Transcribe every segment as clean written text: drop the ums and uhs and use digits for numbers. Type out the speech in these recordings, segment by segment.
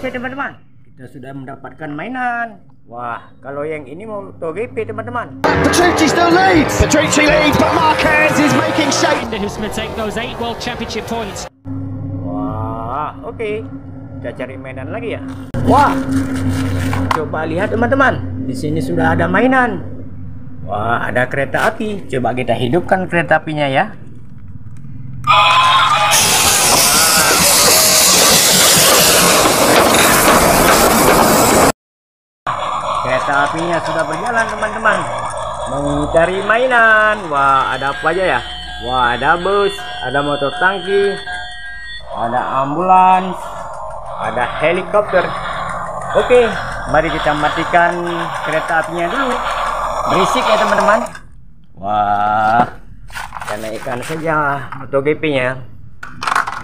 Oke teman-teman, kita sudah mendapatkan mainan. Wah, kalau yang ini MotoGP teman-teman. Petrucci still leads. Petrucci leads, but Marquez is making shape. Who's going to take those 8 World Championship points? Wah, oke. Kita cari mainan lagi ya. Wah, coba lihat teman-teman. Di sini sudah ada mainan. Wah, ada kereta api. Coba kita hidupkan kereta apinya ya. Kereta apinya sudah berjalan teman-teman, mencari mainan. Wah, ada apa aja ya? Wah, ada bus, ada motor tangki, ada ambulans, ada helikopter. Oke, mari kita matikan kereta apinya dulu. Berisik ya teman-teman. Wah, kita naikkan saja MotoGP nya.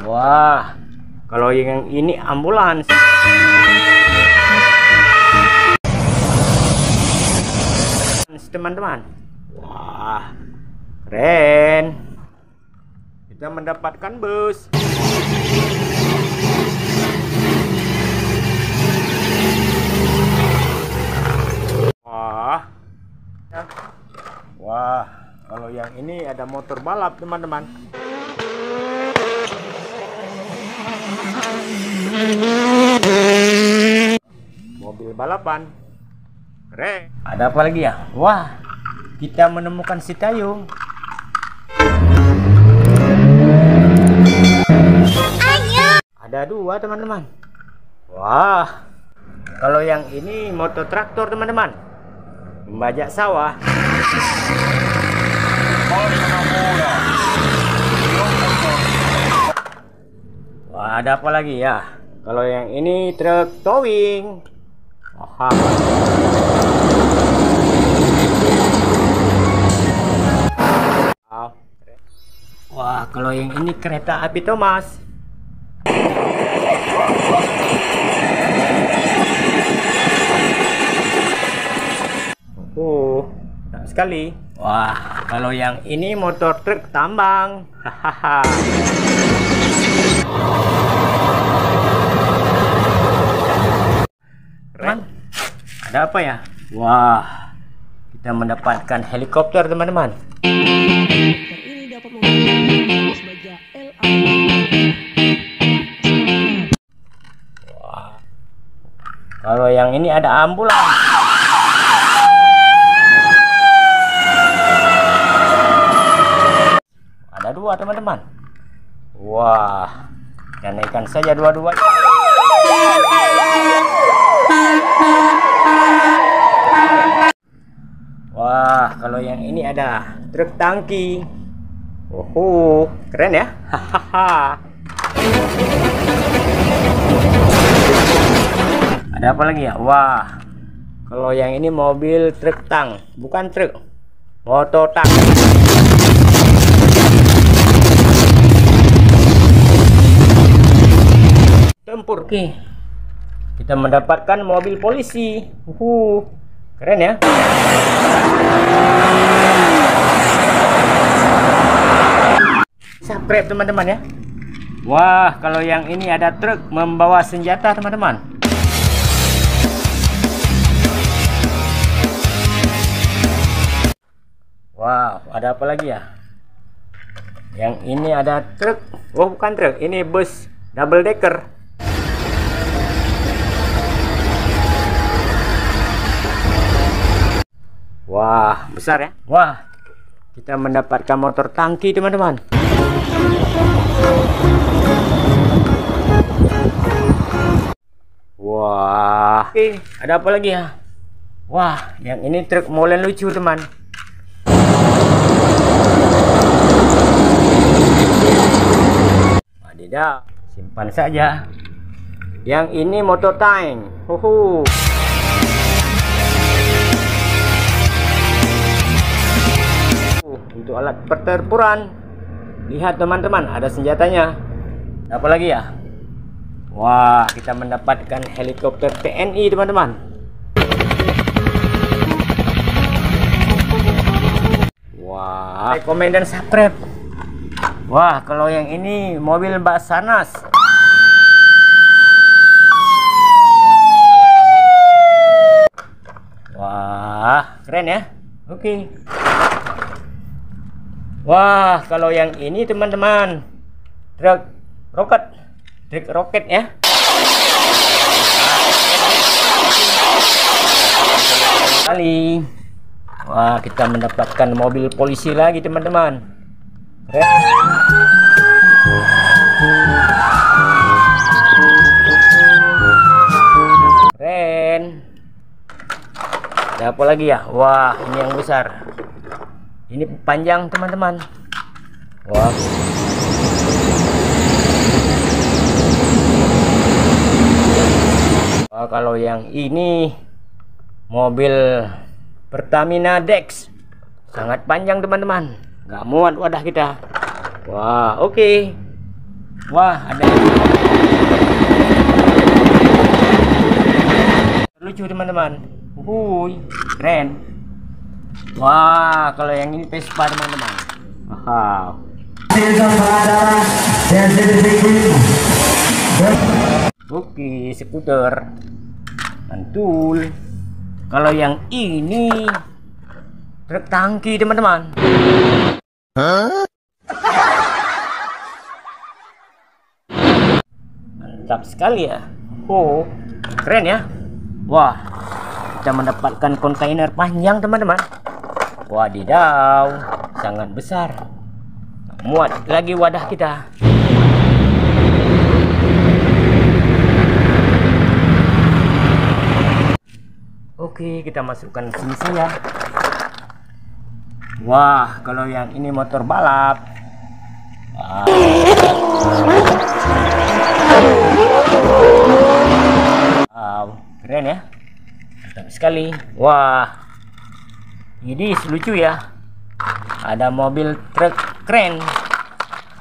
Wah, kalau yang ini ambulans. Teman-teman, wah, keren. Kita mendapatkan bus. Wah, kalau yang ini ada motor balap teman-teman. Mobil balapan. Keren. Ada apa lagi ya? Wah, kita menemukan si Tayung. Ada dua teman-teman. Wah, kalau yang ini motor traktor teman-teman, membajak sawah. Wah, ada apa lagi ya? Kalau yang ini truk towing. Aha. Wah, kalau yang ini kereta api Thomas. Enak sekali. Wah, kalau yang ini motor truk tambang. Hahaha. Keren. Ada apa ya? Wah, kita mendapatkan helikopter teman-teman. Ini dapat membantu sebagai Wah, kalau yang ini ada ambulans. Ada dua teman-teman. Wah, kita naikkan saja dua-duanya. Wah, kalau yang ini ada truk tangki. Keren ya. Hahaha. Ada apa lagi ya? Wah, kalau yang ini mobil truk tang, bukan truk, motor tang. Tempur. Oke, kita mendapatkan mobil polisi. Keren ya. Subscribe teman-teman ya. Wah, kalau yang ini ada truk membawa senjata teman-teman. Wow, ada apa lagi ya? Yang ini ada truk. Oh, bukan truk, ini bus double decker. Wah, besar ya. Wah, kita mendapatkan motor tangki teman-teman. Wah, oke, ada apa lagi ya? Wah, yang ini truk molen lucu teman. Wadidaw, simpan saja. Yang ini motor tank. Untuk alat pertempuran. Lihat teman-teman, ada senjatanya. Apa lagi ya? Wah, kita mendapatkan helikopter TNI teman-teman. Wah, like, komen dan subscribe. Wah, kalau yang ini mobil Basarnas. keren ya. Oke. Wah, kalau yang ini teman-teman, truk roket ya. Kali. Wah, kita mendapatkan mobil polisi lagi teman-teman. Keren. Ada apa lagi ya? Wah, ini yang besar. Ini panjang teman-teman. Wah. Wah, kalau yang ini mobil Pertamina Dex, sangat panjang teman-teman, nggak muat wadah kita. Wah, oke. Wah, ada lucu teman-teman. Keren. Wah, kalau yang ini Vespa teman-teman. Wow. Oke, skuter mantul. Kalau yang ini truk tangki teman-teman. Mantap sekali ya. Oh, keren ya. Wah, kita mendapatkan kontainer panjang teman-teman. Wadidaw, sangat besar. Muat lagi wadah kita. Oke, kita masukkan sini saja. Wah, kalau yang ini motor balap. Wow, keren ya. Mantap sekali. Wah, ini lucu ya. Ada mobil truk keren.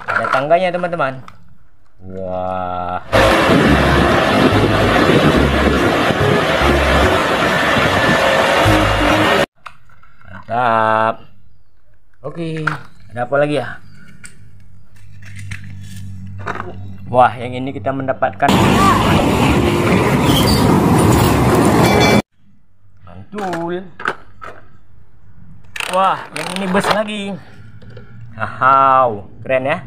Ada tangganya teman-teman. Wah. Mantap. Oke, ada apa lagi ya? Wah, yang ini kita mendapatkan mantul. Wah, yang ini bus lagi. Wow, keren ya.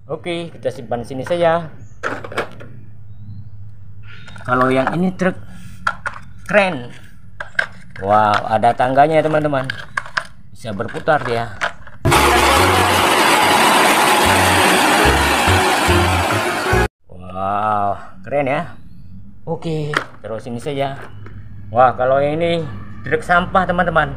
Oke, kita simpan sini saja. Kalau yang ini truk keren. Wow, ada tangganya teman-teman. Bisa berputar dia. Wow, keren ya. Oke, terus ini saja. Wah, kalau ini truk sampah teman-teman.